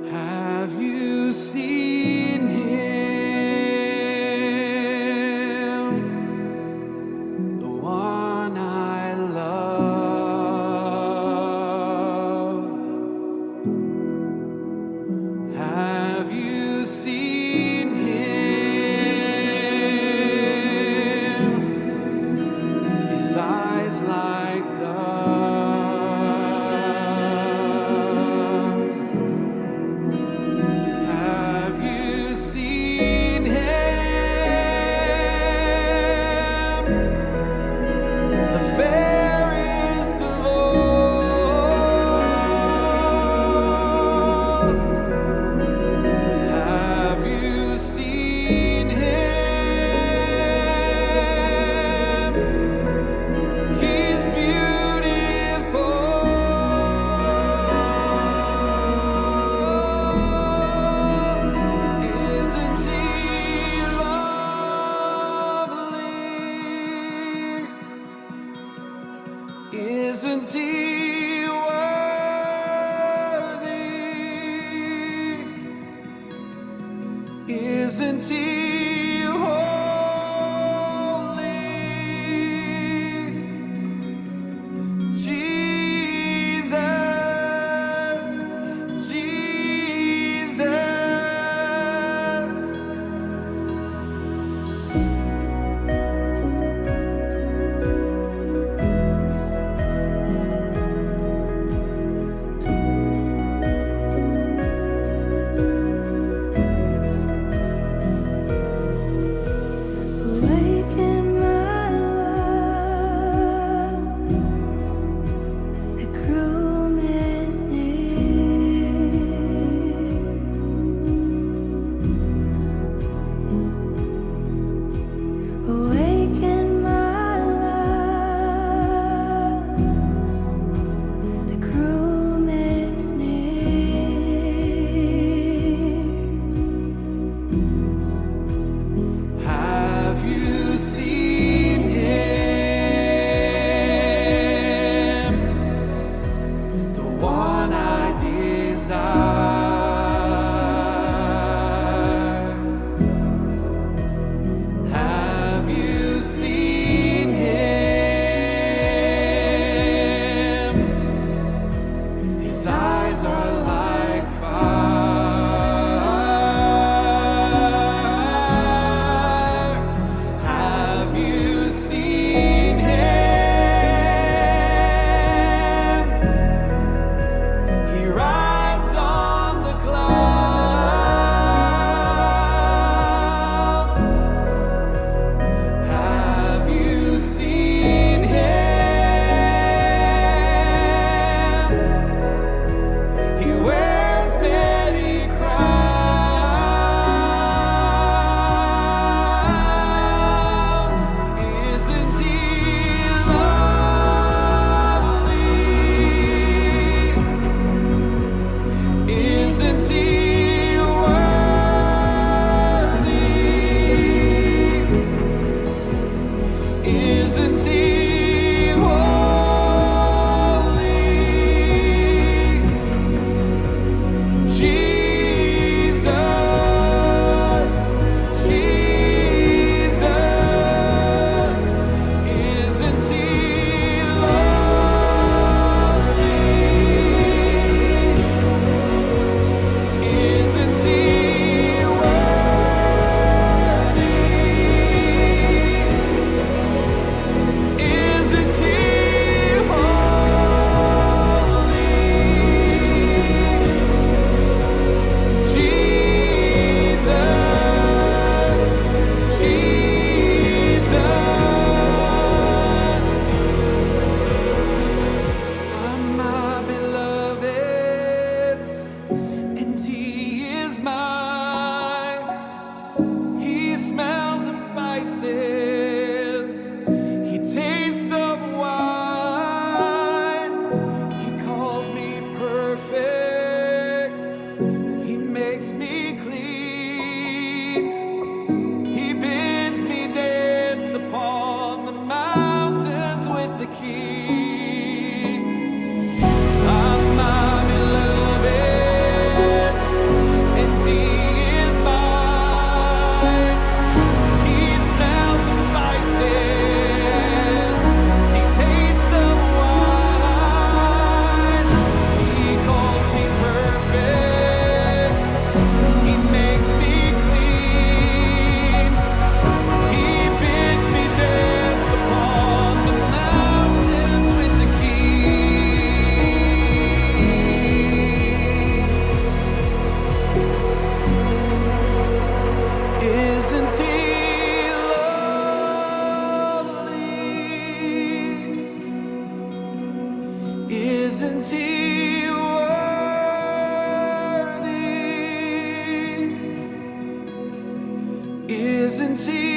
Have you seen him, the one I love? Have you seen him, his eyes like doves? Have you seen him, the fairest of all? Have you seen him? He's beautiful. Isn't he lovely? Isn't he worthy? Isn't he holy? Jesus, Jesus. His eyes are like fire. Have you seen him? He rides on the clouds. Have you seen him? He wears many crowns. Isn't he lovely? Isn't he worthy? Isn't he holy? Jesus, Jesus, isn't he lovely? Isn't he worthy? Isn't he holy? Jesus, Jesus, I'm my beloved's, and he is mine. He smells of spices, he tastes of wine. He calls me perfect, he makes me clean. He bids me dance upon the mountains with the King. I'm my beloved's, and he is mine. He smells of spices, he tastes of wine. He calls me perfect, he makes me clean. He bids me dance upon the mountains with the King. Isn't he lovely? Isn't he worthy? Isn't he